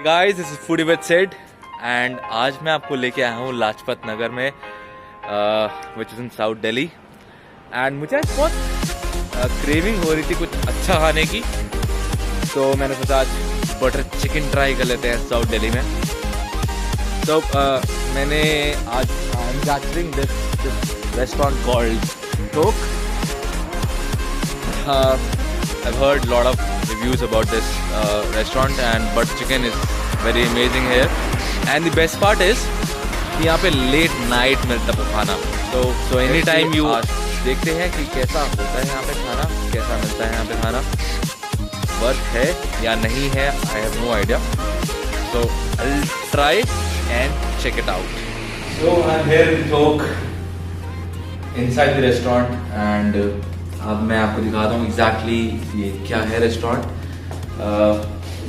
Guys this is foodie with said and आज मैं आपको लेके आया हूँ लाजपत नगर में which is in south Delhi. And मुझे आज बहुत क्रेविंग हो रही थी कुछ अच्छा खाने की, तो मैंने सोचा आज बटर चिकन ट्राई कर लेते हैं साउथ दिल्ली में। तो मैंने आज I am gathering this restaurant called टोक। I've heard a lot of reviews about this restaurant and butter chicken is very amazing here. And the best part is कि यहाँ पे late night मिलता है खाना। So anytime you देखते हैं कि कैसा होता है यहाँ पे खाना, कैसा मिलता है यहाँ पे खाना, वर्थ है या नहीं है, I have no idea. So I'll try and check it out. So I'm here in Tok inside the restaurant and अब मैं आपको दिखाता हूँ एग्जैक्टली ये क्या है restaurant.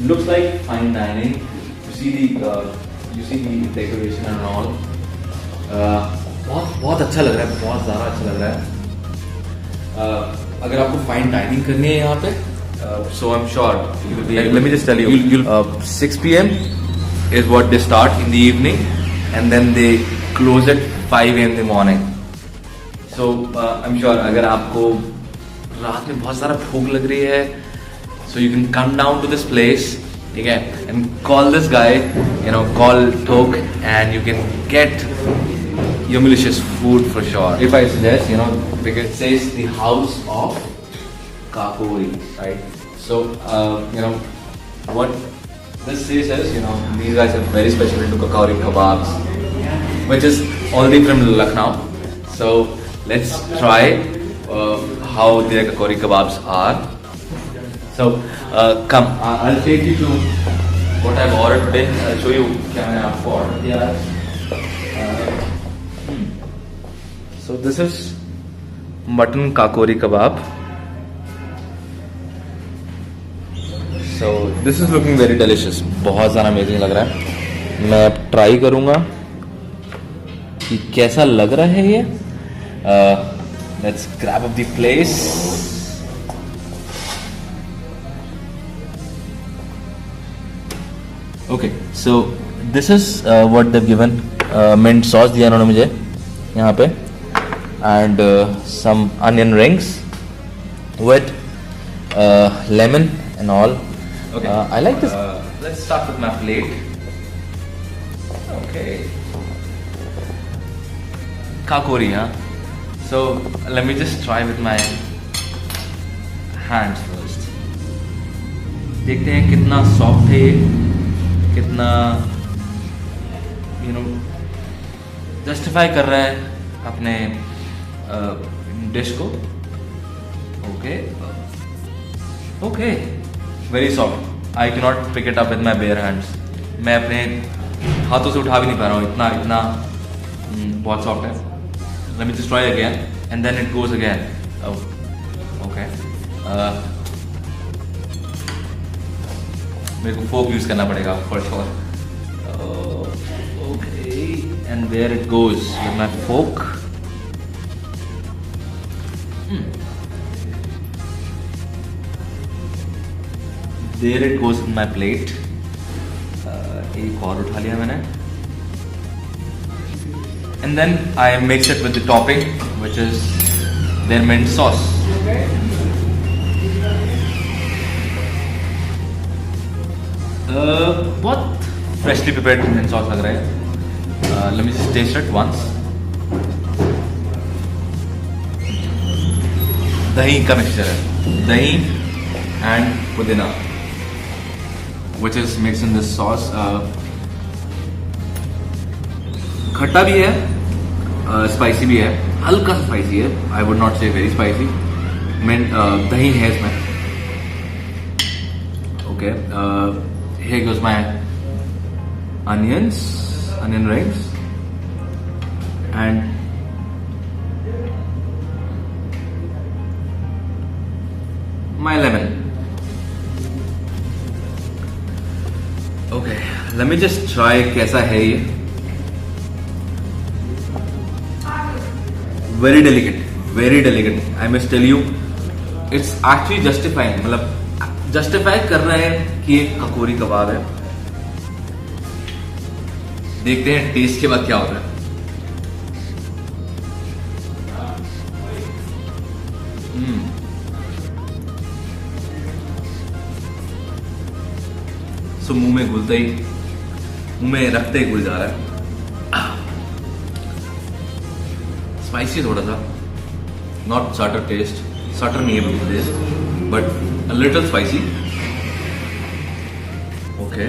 Looks like fine dining, you see the decoration and all. बहुत अच्छा लग रहा है, बहुत ज़्यादा अच्छा लग रहा है। अगर आपको फाइन डाइनिंग करनी है यहाँ पे, so I am sure let me just tell you 6 PM is what they start in the evening and then they close at 5 AM in the morning. So I'm sure अगर आपको रात में बहुत सारा भूख लग रही है, so you can come down to this place, ठीक है, and call this guy, you know, call Tok and you can get your delicious food for sure. If I suggest, you know, because it says the house of Kakori, right? So you know what this says is, you know, these guys are very special into Kakori kebabs, which is only from Lucknow. So let's try how their Kakori kebabs are. So come, I'll take you to what I've ordered today. I'll show you क्या मैंने आपको order दिया है. So this is mutton Kakori kebab. So this is looking very delicious. बहुत ज़्यादा amazing लग रहा है. मैं अब try करूँगा कि कैसा लग रहा है ये. Let's grab up the place. Okay, so this is what they've given. Mint sauce दिया उन्होंने मुझे यहाँ पे, and some onion rings with lemon and all. Okay, I like this. Let's start with my plate. Okay, Kakori, huh? So let me just try with my hands first. देखते हैं कितना soft है ये, कितना you know जस्टिफाई कर रहा है अपने डिश को. Okay okay, very soft. I can not pick it up with my bare hands. मैं अपने हाथों से उठा भी नहीं पा रहा हूँ, इतना बहुत सॉफ्ट है. Let me just try again and then it goes again. Oh, okay. मेरे को fork use करना पड़ेगा for sure. Okay, and there it goes with my fork. There it goes with my plate. एक और उठा लिया मैंने. And then I mix it with the topping, which is their mint sauce. बहुत freshly prepared mint sauce लग रहा है. Let me just taste it once. दही का मिक्सचर है, दही and पुदीना, which is mixed in this sauce. खट्टा भी है, स्पाइसी भी है, हल्का सा स्पाइसी है. आई वुड नॉट से वेरी स्पाइसी. दही है इसमें. Okay, here goes my onion rings and my lemon. Okay, let me just try कैसा है ये. Very delicate. I must tell you, it's actually justifying. मतलब justify कर रहा है कि एक ककोरी कबाब है. देखते हैं टेस्ट के बाद क्या होता है। सो मुंह में घुलते ही, मुंह में रखते ही घुल जा रहा है। स्पाइसी थोड़ा सा, नॉट सटर टेस्ट, सटर नहीं है test, but a little spicy. Okay,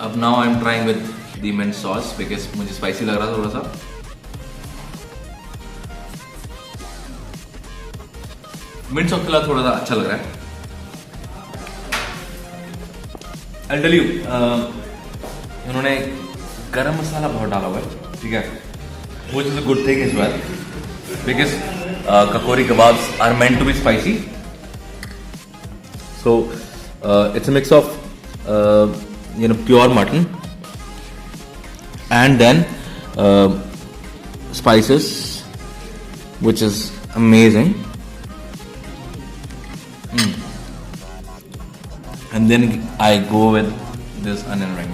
अब now I am trying with the mint sauce because मुझे स्पाइसी लग रहा था थोड़ा सा। मिंट सॉस के लिए थोड़ा सा अच्छा लग रहा है। I'll tell you, उन्होंने गरम मसाला बहुत डाला हुआ है, ठीक है, which is a good thing as well because kakori kebabs are meant to be spicy. So it's a mix of pure mutton and then spices, which is amazing. And then I go with this onion ring.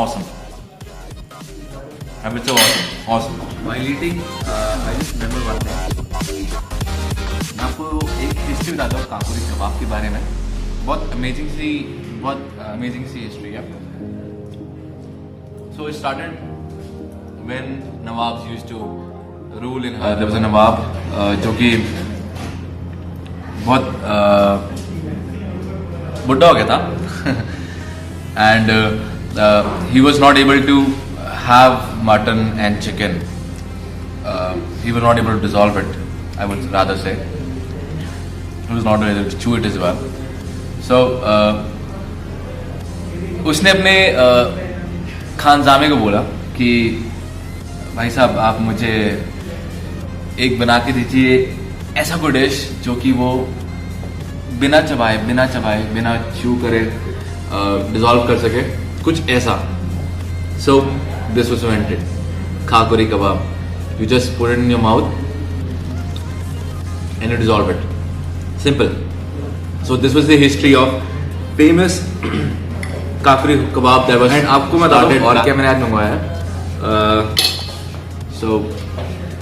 Awesome. I would say awesome. While eating, I just remember one thing. मैं आपको एक history बताता हूँ काकोरी कबाब के बारे में। बहुत amazing सी history है। So it started when Nawabs used to rule in there was a नवाब जो कि बहुत बुढ़ा हो गया था and he was not able to have mutton and chicken. He was not able to dissolve it, I would rather say. He was not able to chew it as well. So उसने अपने खानजामे को बोला कि भाई साहब आप मुझे एक बना के दीजिए ऐसा कोई डिश जो कि वो बिना चबाए बिना च्यू करे डिसॉल्व कर सके, कुछ ऐसा। So this was invented, Kakori kebab. You just put it in your mouth and you dissolve it, simple. So this was the history of famous Kakori kebab that was. And आपको मैं बता दूं और क्या मैंने आज मंगवाया है। सो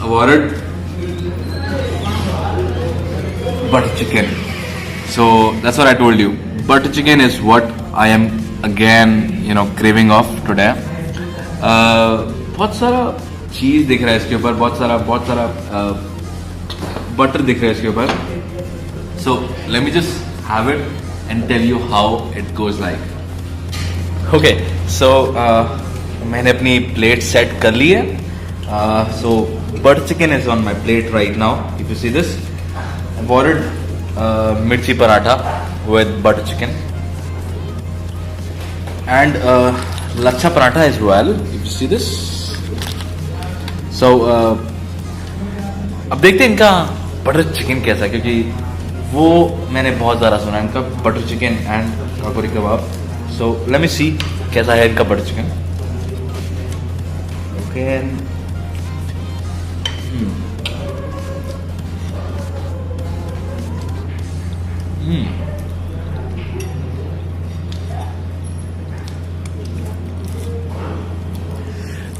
award butter chicken. So that's what I told you. Butter chicken is what I am again, craving of today. बहुत सारा चीज दिख रहा है इसके ऊपर, बहुत सारा बटर दिख रहा है इसके ऊपर। So let me just have it and tell you how it goes like. Okay, so मैंने अपनी प्लेट सेट कर ली है। So butter chicken is on my plate right now. If you see this. I've ordered mirchi paratha with butter chicken and lachha paratha as well, if you see this. So अब देखते हैं इनका butter chicken कैसा है, क्योंकि वो मैंने बहुत ज़्यादा सुना है इनका butter chicken and Kakori kebab. So let me see कैसा है इनका butter chicken. Okay,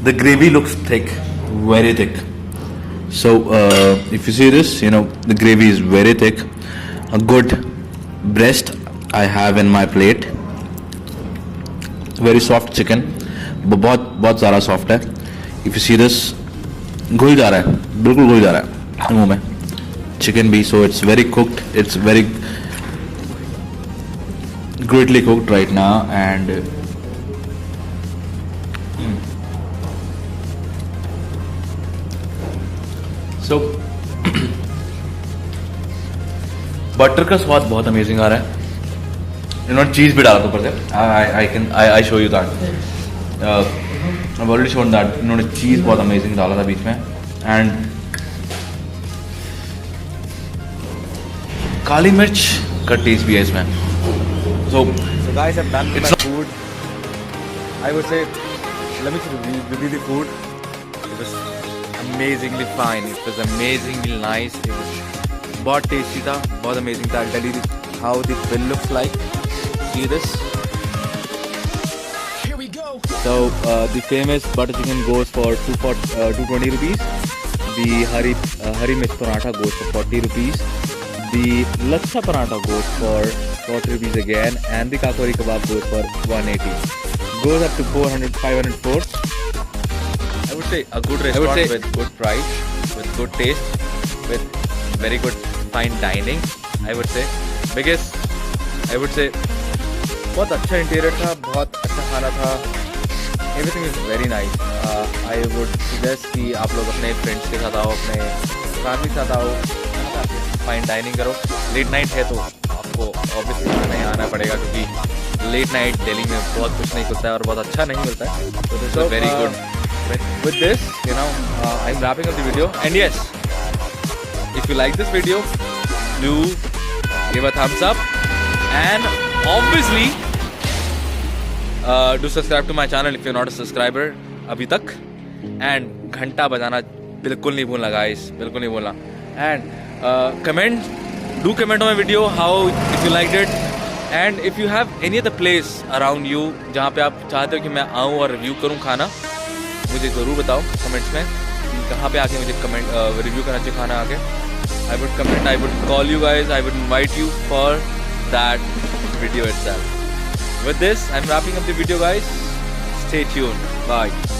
The gravy looks thick, very thick. So if you see this, the gravy is very thick. A good breast I have in my plate. Very soft chicken, बहुत ज़्यादा soft है. If you see this, घुल जा रहा है, बिल्कुल घुल जा रहा है मुंह में. Chicken भी, so it's very cooked. It's very greatly cooked right now, and so butter का स्वाद बहुत अमेजिंग आ रहा है. इन्होंने चीज भी डाला था ऊपर से. I show you that. I've already shown that. इन्होंने चीज बहुत अमेजिंग डाला था बीच में, एंड काली मिर्च का टेस्ट भी है इसमें. So guys, I'm done with my food. I would say, let me review the food because amazingly fine. It was amazingly nice. It was बहुत tasty था, बहुत amazing था. I'll tell you how the bill looks like. See this? So the famous butter chicken goes for 220 rupees. The hari mirch paratha goes for 40 rupees. The lachha paratha goes for 40 rupees again, and the kakori kebab goes for 180. Goes up to 400, 504. I would say a good restaurant with good price, with good taste, with very good fine dining. I would say because I would say बहुत अच्छा interior था, बहुत अच्छा खाना था. Everything is very nice. I would suggest कि आप लोग अपने फ्रेंड्स के साथ आओ, अपने फैमिली के साथ आओ, फाइन डाइनिंग करो. लेट नाइट है तो आपको ऑब्वियसली नहीं आना पड़ेगा, क्योंकि लेट नाइट दिल्ली में बहुत कुछ नहीं खुलता है और बहुत अच्छा नहीं मिलता है. तो this is very good. With this, you know, I'm wrapping up the video. And yes, if you like this video, do give a thumbs up, and obviously do subscribe to my channel if you're not a subscriber अभी तक. And घंटा बजाना बिल्कुल नहीं भूलना guys, बिल्कुल नहीं भूलना. And do comment on my video how if you liked it, and if you have any other place around you जहाँ पे आप चाहते हो कि मैं आऊँ और रिव्यू करूँ खाना, मुझे ज़रूर बताओ कमेंट्स में कहाँ पे आके मुझे कमेंट रिव्यू करना चाहिए खाना आके. I would comment, I would call you guys, I would invite you for that video itself. With this, I'm wrapping up the video guys. Stay tuned. Bye.